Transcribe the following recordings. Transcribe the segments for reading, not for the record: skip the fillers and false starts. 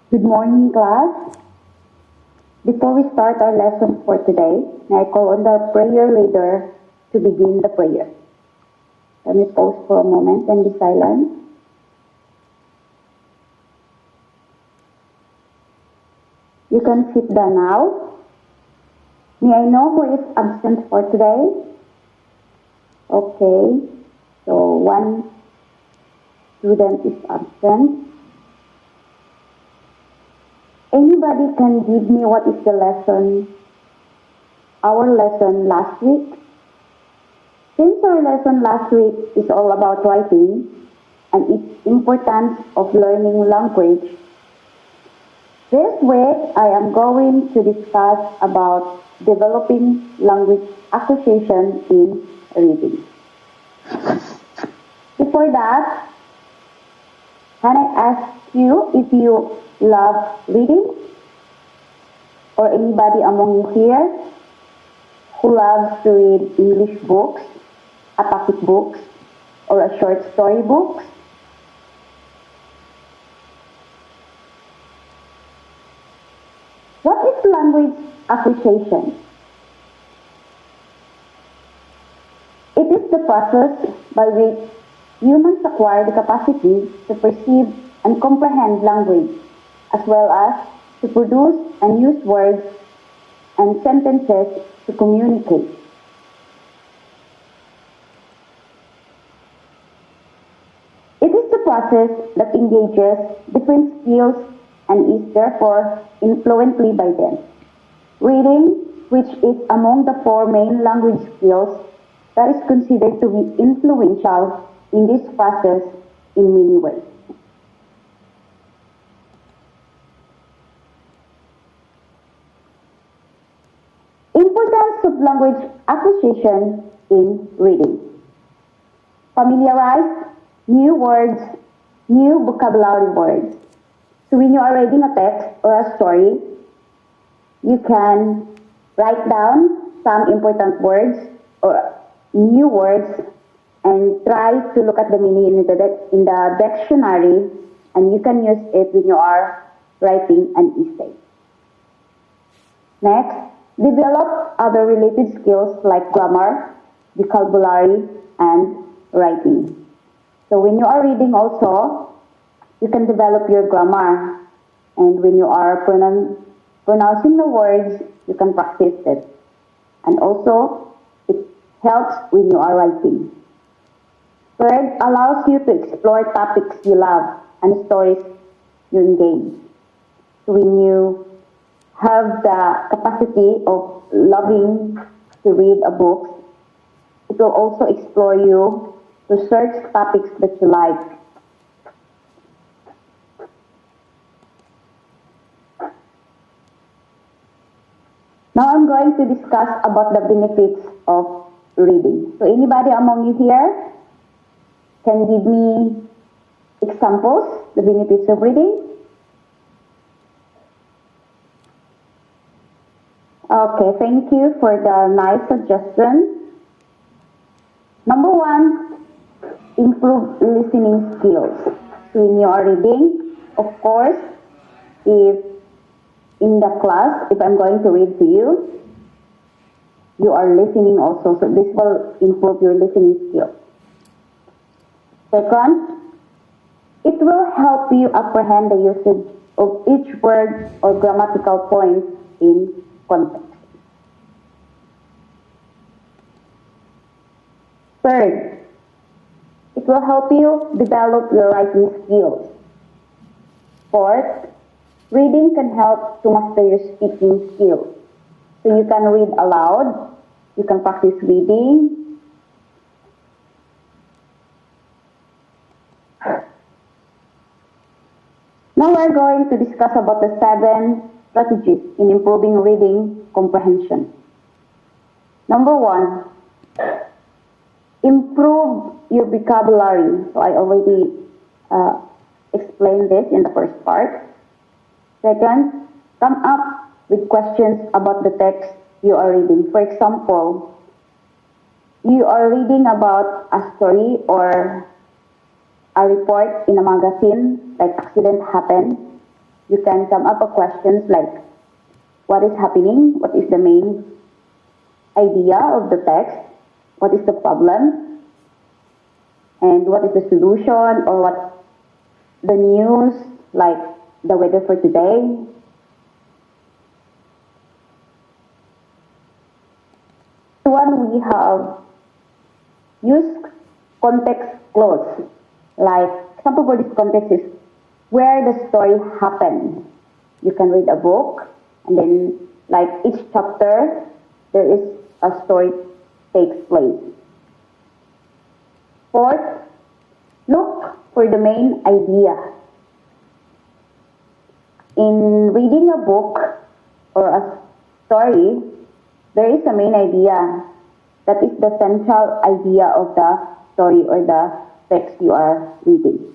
Good morning, class. Before we start our lesson for today, may I call on the prayer leader to begin the prayer. Let me pause for a moment and be silent. You can sit down now. May I know who is absent for today? Okay, so one student is absent. Anybody can give me what is the lesson, our lesson last week? Since our lesson last week is all about writing and its importance of learning language, this week I am going to discuss about developing language acquisition in reading. Before that, can I ask you if you love reading? Or anybody among you here who loves to read English books, a topic books, or a short story books? What is language acquisition? It is the process by which humans acquire the capacity to perceive and comprehend language, as well as to produce and use words and sentences to communicate. It is the process that engages different skills and is therefore influently by them. Reading, which is among the four main language skills, that is considered to be influential in this process in many ways. Importance of language acquisition in reading. Familiarize new words, new vocabulary words. So when you are reading a text or a story, you can write down some important words or new words and try to look at the meaning in the dictionary, and you can use it when you are writing an essay. Next, develop other related skills like grammar, vocabulary, and writing. So when you are reading also, you can develop your grammar, and when you are pronouncing the words, you can practice it. And also, it helps when you are writing. Third, allows you to explore topics you love and stories you engage. So when you have the capacity of loving to read a book, it will also explore you to search topics that you like. Now I'm going to discuss about the benefits of reading. So anybody among you here can give me examples, the benefits of reading? Okay, thank you for the nice suggestion. Number one, improve listening skills. So when you are reading, of course, if in the class, if I'm going to read to you, you are listening also. So this will improve your listening skills. Second, it will help you apprehend the usage of each word or grammatical point in context. Third, it will help you develop your writing skills. Fourth, reading can help to master your speaking skills. So you can read aloud, you can practice reading. Now we're going to discuss about the 7 strategies in improving reading comprehension. Number 1, improve your vocabulary. So I already explained this in the first part. Second, come up with questions about the text you are reading. For example, you are reading about a story or a report in a magazine, like accident happened. you can come up with questions like, what is happening? What is the main idea of the text? What is the problem? And what is the solution, or what the news, like the weather for today? One, we have used context clues. Like, example for this context is where the story happened. You can read a book, and then, like, each chapter, there is a story takes place. Fourth, look for the main idea. In reading a book or a story, there is a main idea. That is the central idea of the story or the text you are reading.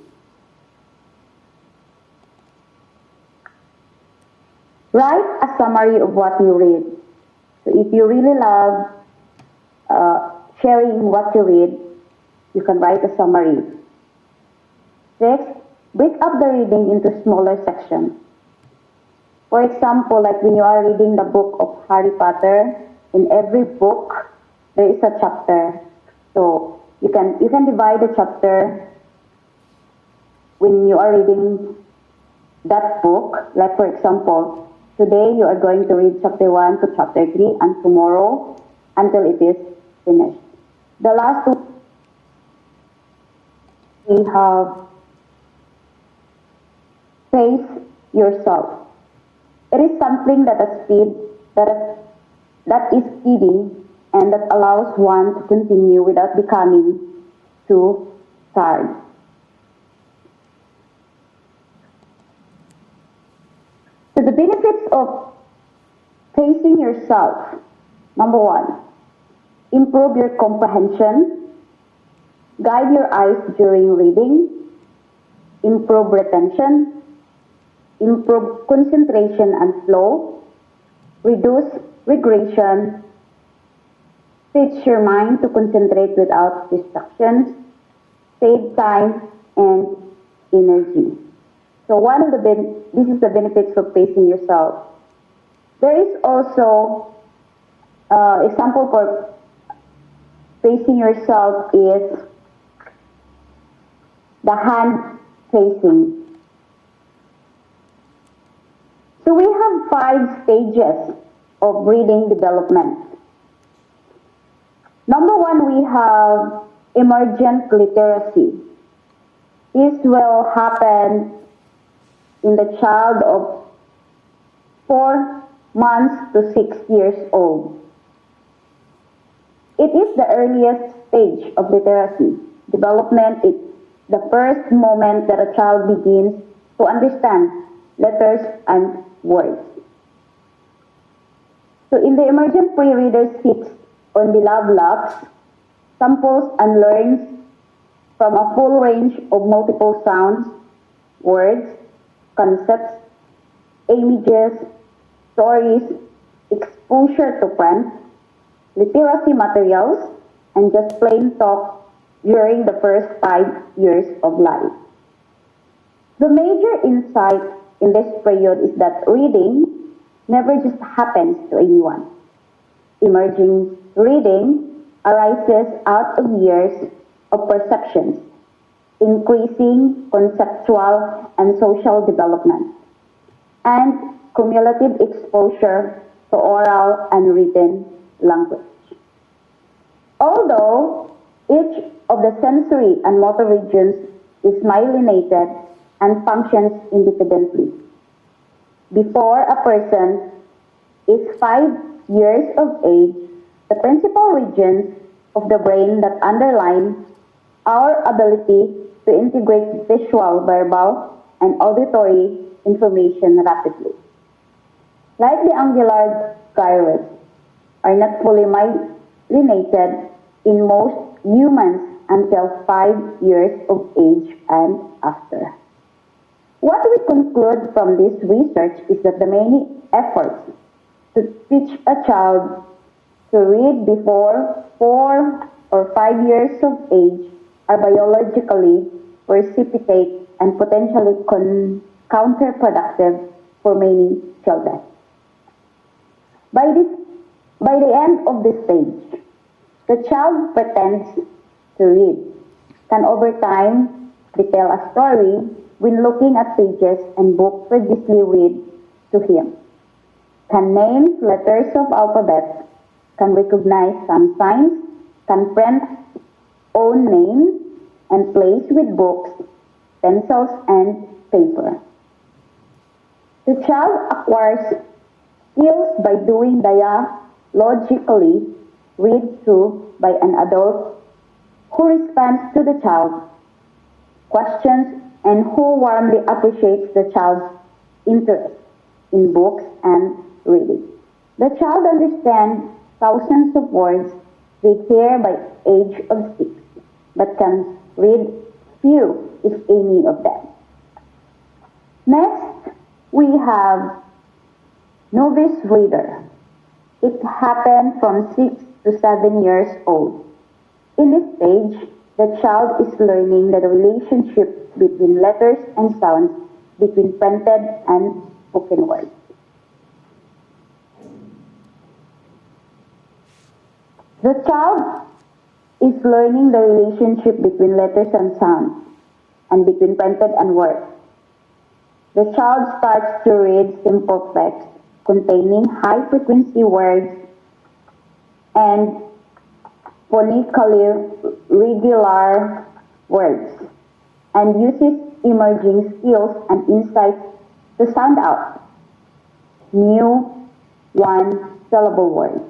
Write a summary of what you read. So if you really love sharing what you read, you can write a summary. Next, break up the reading into smaller sections. For example, like when you are reading the book of Harry Potter, in every book there is a chapter. So you can divide the chapter when you are reading that book. Like for example, today you are going to read chapter 1 to chapter 3, and tomorrow until it is finished. The last two, we have pace yourself. It is something that a speed that is speedy and that allows one to continue without becoming too tired. So the benefits of pacing yourself. Number one, improve your comprehension, guide your eyes during reading, improve retention, improve concentration and flow, reduce regression, teach your mind to concentrate without distractions, save time and energy. So this is the benefits of pacing yourself. There is also example for pacing yourself is the hand pacing. So we have 5 stages of reading development. Number 1, we have emergent literacy. This will happen in the child of 4 months to 6 years old. It is the earliest stage of literacy. Development is the first moment that a child begins to understand letters and words. So in the emergent pre-reader sits on the love laps, samples and learns from a full range of multiple sounds, words, concepts, images, stories, exposure to print, literacy materials, and just plain talk during the first 5 years of life. The major insight in this period is that reading never just happens to anyone. Emerging reading arises out of years of perceptions, increasing conceptual and social development, and cumulative exposure to oral and written language. Although each of the sensory and motor regions is myelinated and functions independently, before a person is 5 years of age, the principal regions of the brain that underline our ability to integrate visual, verbal, and auditory information rapidly. Like the angular gyrus, are not fully myelinated in most humans until 5 years of age and after. What we conclude from this research is that the many efforts to teach a child to read before 4 or 5 years of age are biologically precipitate and potentially counterproductive for many children. By the end of this stage, the child pretends to read, can over time retell a story when looking at pages and books previously read to him, can name letters of alphabet, can recognize some signs, can print own name and place with books, pencils, and paper. The child acquires skills by doing dialogically read to by an adult who responds to the child, questions, and who warmly appreciates the child's interest in books and reading. The child understands thousands of words they hear by age of 6, but can read few, if any, of them. Next, we have novice reader. It happens from 6 to 7 years old. In this stage, the child is learning the relationship between letters and sounds, between printed and spoken words. The child is learning the relationship between letters and sounds, and between printed and words. The child starts to read simple text containing high-frequency words and phonetically regular words, and uses emerging skills and insights to sound out new one-syllable words.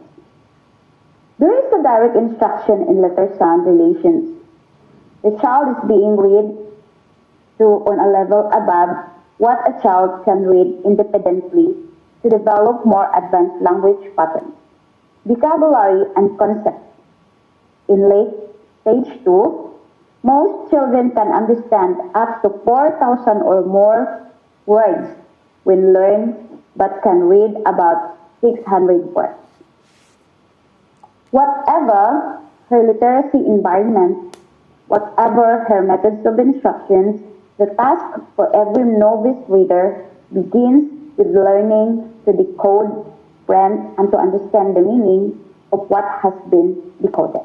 There is a direct instruction in letter-sound relations. The child is being read to on a level above what a child can read independently to develop more advanced language patterns, vocabulary, and concepts. In late stage 2, most children can understand up to 4,000 or more words when learned, but can read about 600 words. Whatever her literacy environment, whatever her methods of instructions, the task for every novice reader begins with learning to decode, print, and to understand the meaning of what has been decoded.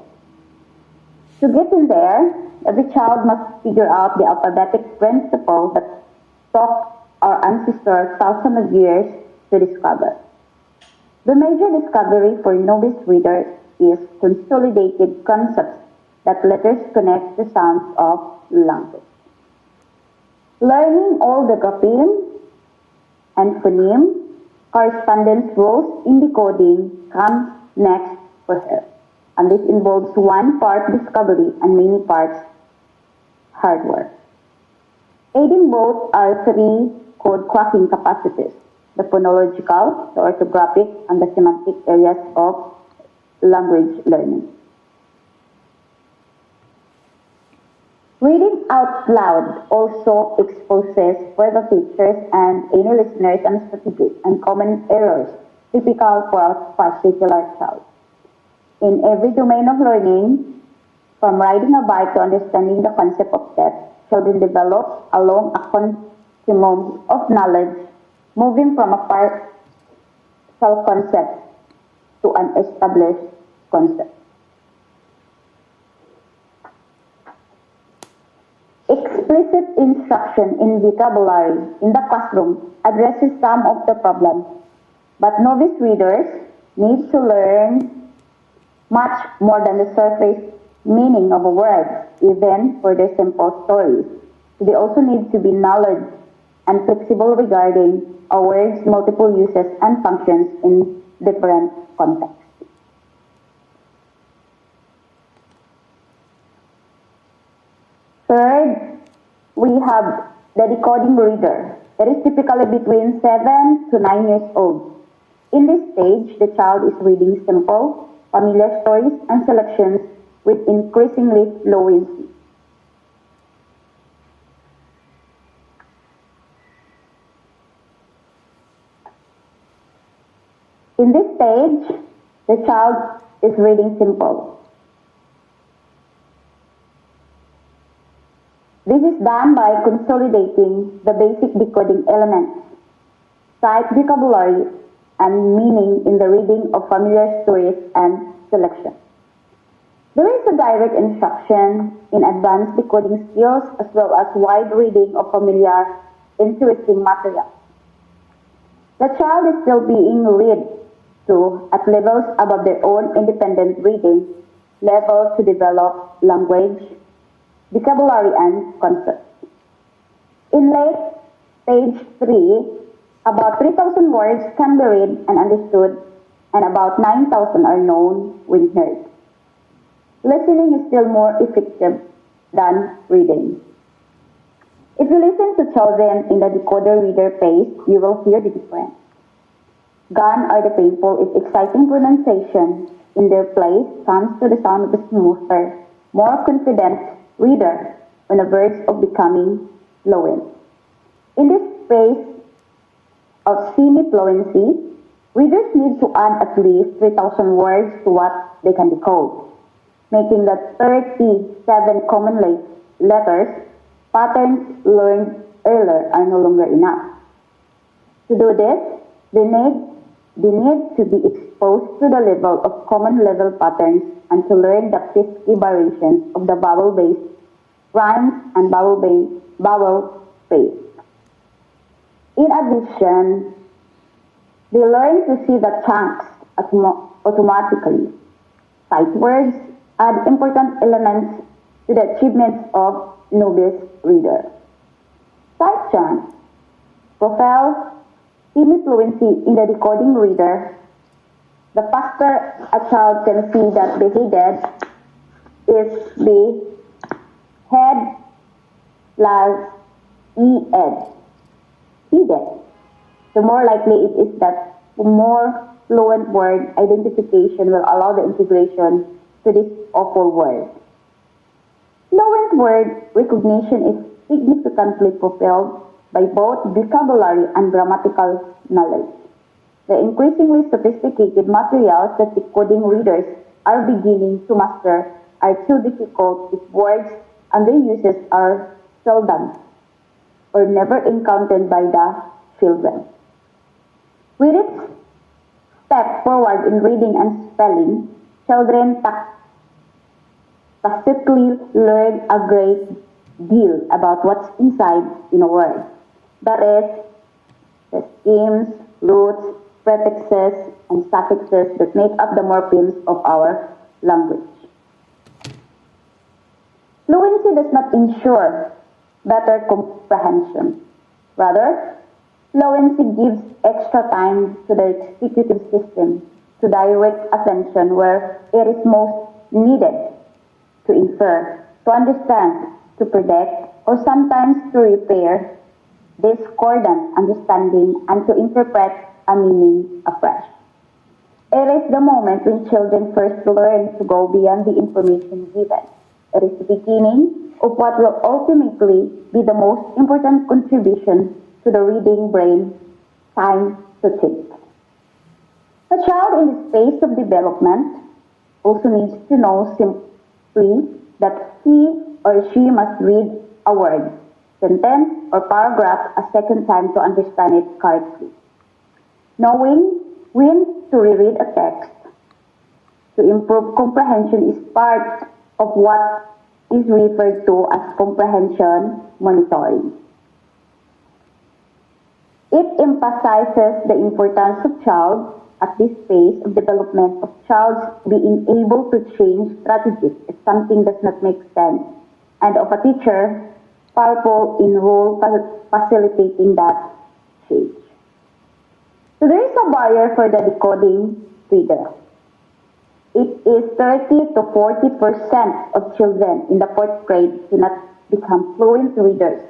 To get in there, every child must figure out the alphabetic principle that took our ancestors thousands of years to discover. The major discovery for novice readers is consolidated concepts that letters connect the sounds of language. Learning all the grapheme and phoneme correspondence rules in decoding comes next for her, and this involves one part discovery and many parts hard work. Aiding both are 3 code cracking capacities: the phonological, the orthographic, and the semantic areas of language learning. Reading out loud also exposes further features and any listeners and strategies and common errors typical for a particular child. In every domain of learning, from riding a bike to understanding the concept of text, children develop along a continuum of knowledge, moving from a partial concept to an established concept. Explicit instruction in vocabulary in the classroom addresses some of the problems, but novice readers need to learn much more than the surface meaning of a word, even for their simple stories. They also need to be knowledgeable and flexible regarding a word's multiple uses and functions in different contexts. Third, we have the decoding reader. It is typically between 7 to 9 years old. In this stage, the child is reading simple, familiar stories and selections with increasingly fluency. In this stage, the child is reading simple. This is done by consolidating the basic decoding elements, sight vocabulary, and meaning in the reading of familiar stories and selection. There is a direct instruction in advanced decoding skills as well as wide reading of familiar, interesting material. The child is still being read to at levels above their own independent reading level to develop language, vocabulary, and concepts. In late stage 3, about 3,000 words can be read and understood, and about 9,000 are known when heard. Listening is still more effective than reading. If you listen to children in the decoder-reader phase, you will hear the difference. Gone are the painful if exciting pronunciation. In their place comes to the sound of a smoother, more confident reader on the verge of becoming fluent. In this phase of semi-fluency, readers need to add at least 3,000 words to what they can decode, making the 37 common letters patterns learned earlier are no longer enough. To do this, they need to be exposed to the level of common level patterns and to learn the pesky variations of the vowel-based rhymes and vowel space. In addition, they learn to see the chunks automatically. Sight words add important elements to the achievements of novice reader. Sight chunks propel semi-fluency in the decoding reader. The faster a child can see that the is the head plus ed. Headed. The more likely it is that more fluent word identification will allow the integration to this awful word. Fluent word recognition is significantly propelled by both vocabulary and grammatical knowledge. The increasingly sophisticated materials that decoding readers are beginning to master are too difficult if words and their uses are seldom or never encountered by the children. With its step forward in reading and spelling, children tacitly learn a great deal about what's inside in a word. That is, the schemes, roots, prefixes, and suffixes that make up the morphemes of our language. Fluency does not ensure better comprehension. Rather, fluency gives extra time to the executive system to direct attention where it is most needed, to infer, to understand, to predict, or sometimes to repair discordant understanding and to interpret a meaning afresh. It is the moment when children first learn to go beyond the information given. It is the beginning of what will ultimately be the most important contribution to the reading brain, time to think. A child in this phase of development also needs to know simply that he or she must read a word, sentence, or paragraph a second time to understand it correctly. Knowing when to reread a text to improve comprehension is part of what is referred to as comprehension monitoring. It emphasizes the importance of child at this phase of development of child's being able to change strategies if something does not make sense, and of a teacher powerful in role facilitating that change. So there is a barrier for the decoding reader. It is 30 to 40% of children in the 4th grade do not become fluent readers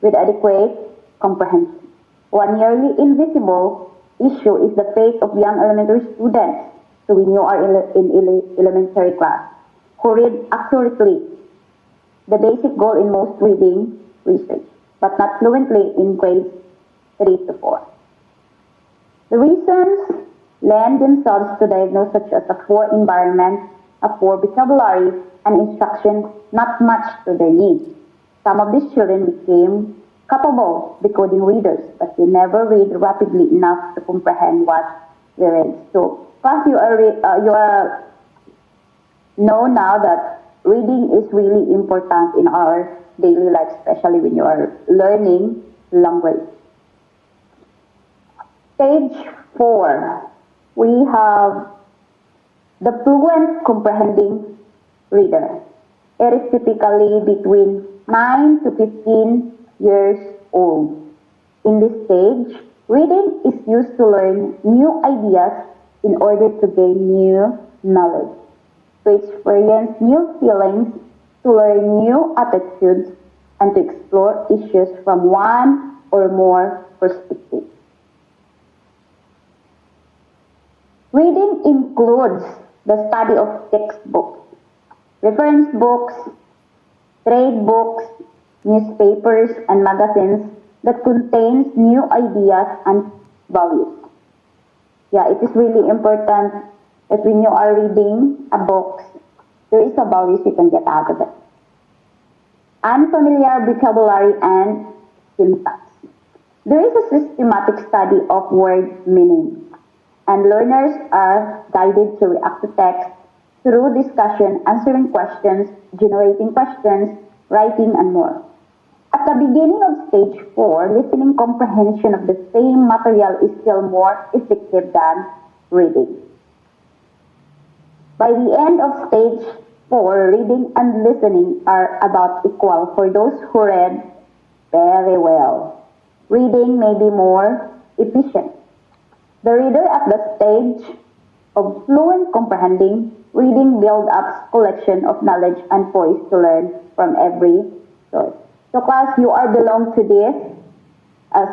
with adequate comprehension. One nearly invisible issue is the fate of young elementary students, so when you are in elementary class, who read accurately, the basic goal in most reading research, but not fluently in grades 3 to 4. The reasons lend themselves to diagnose such as a poor environment, a poor vocabulary, and instruction not matched to their needs. Some of these children became capable decoding readers, but they never read rapidly enough to comprehend what they read. So, class, you are know now that reading is really important in our daily life, especially when you are learning language. Stage 4, we have the fluent comprehending reader. It is typically between 9 to 15 years old. In this stage, reading is used to learn new ideas in order to gain new knowledge, to experience new feelings, to learn new attitudes, and to explore issues from one or more perspectives. Reading includes the study of textbooks, reference books, trade books, newspapers, and magazines that contains new ideas and values. Yeah, it is really important that when you are reading a book, there is a values you can get out of it. Unfamiliar vocabulary and syntax. There is a systematic study of word meaning, and learners are guided to react to text through discussion, answering questions, generating questions, writing, and more. At the beginning of stage 4, listening comprehension of the same material is still more effective than reading. By the end of stage 4, reading and listening are about equal for those who read very well. Reading may be more efficient. The reader at the stage of fluent comprehending, reading builds up collection of knowledge and poise to learn from every source. So class, you are belong to this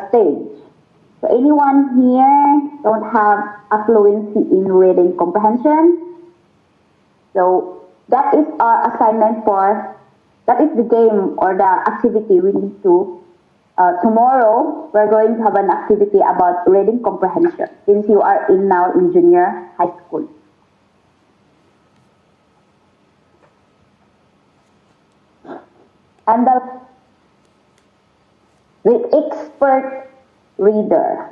stage. So anyone here don't have a fluency in reading comprehension? So that is our assignment that is the game or the activity we need to. Tomorrow, we're going to have an activity about reading comprehension since you are now in junior high school. And the expert reader.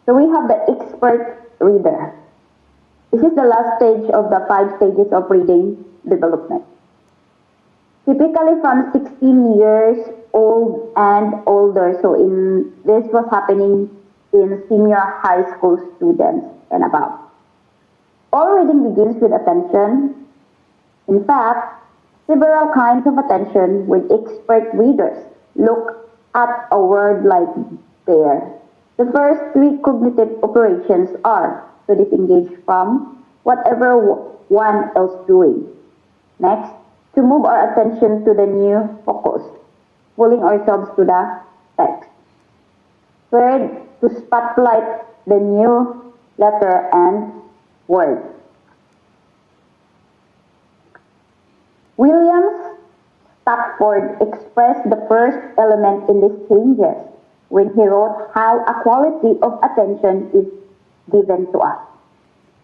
So we have the expert reader. This is the last stage of the 5 stages of reading development. Typically from 16 years old and older. So this was happening in senior high school students and above. All reading begins with attention. In fact, several kinds of attention with expert readers look at a word like bear. The first 3 cognitive operations are to disengage from whatever one else doing. Next, to move our attention to the new focus, pulling ourselves to the text. Third, to spotlight the new letter and word. William Stafford expressed the first element in these changes when he wrote how a quality of attention is given to us.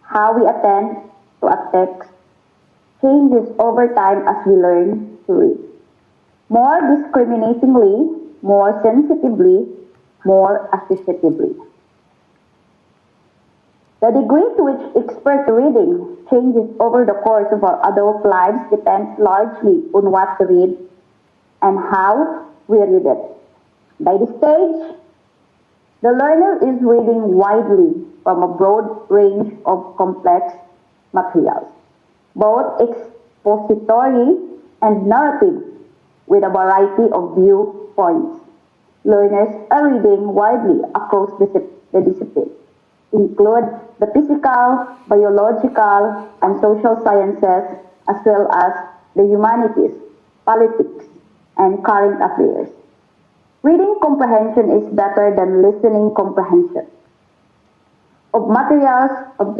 How we attend to a text changes over time as we learn to read. More discriminatingly, more sensitively, more associatively. The degree to which expert reading changes over the course of our adult lives depends largely on what we read and how we read it. By this stage, the learner is reading widely from a broad range of complex materials, both expository and narrative, with a variety of viewpoints. Learners are reading widely across the disciplines, include the physical, biological, and social sciences, as well as the humanities, politics, and current affairs. Reading comprehension is better than listening comprehension. Of materials of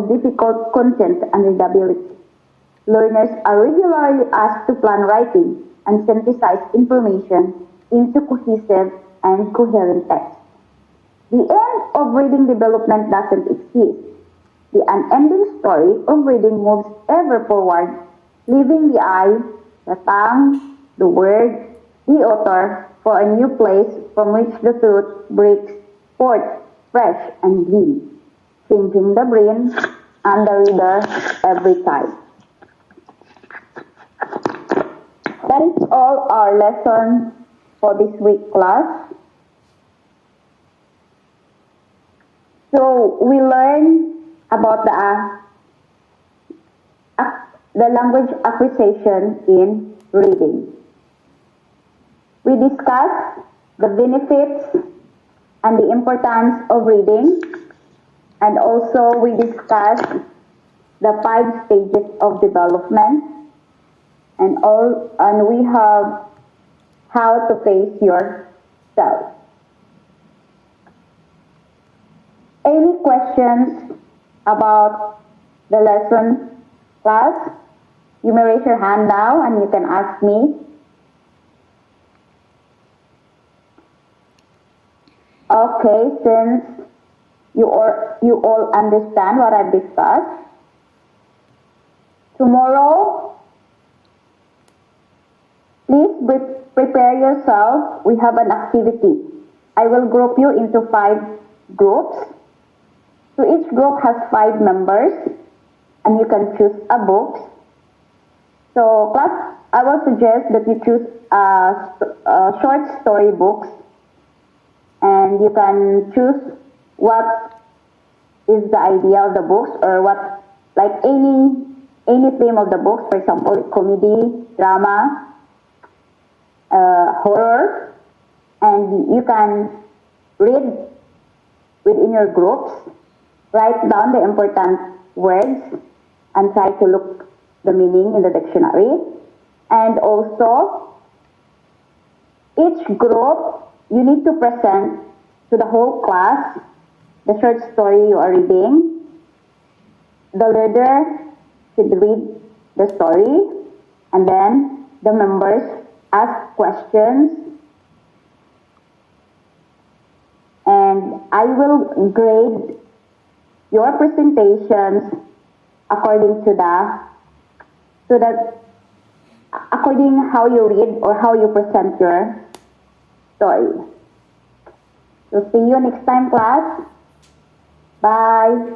difficult content and readability. Learners are regularly asked to plan writing and synthesize information into cohesive and coherent text. The end of reading development doesn't exist. The unending story of reading moves ever forward, leaving the eye, the tongue, the word, the author for a new place from which the truth breaks forth fresh and green, changing the brain and the reader every time. That is all our lesson for this week, class. So we learn about the language acquisition in reading. We discussed the benefits and the importance of reading, and also we discussed the 5 stages of development, and we have how to face yourself. Any questions about the lesson, class? You may raise your hand now and you can ask me. Okay, since you all understand what I've discussed, tomorrow, please prepare yourself. We have an activity. I will group you into 5 groups. So each group has 5 members, and you can choose a book. So class, I will suggest that you choose short story books, and you can choose what is the idea of the books, or what, like any theme of the books. For example, comedy, drama, horror, and you can read within your groups. Write down the important words and try to look the meaning in the dictionary. And also, each group, you need to present to the whole class the short story you are reading. The leader should read the story, and then the members ask questions, and I will grade your presentations according according how you read or how you present your story. So see you next time, class. Bye.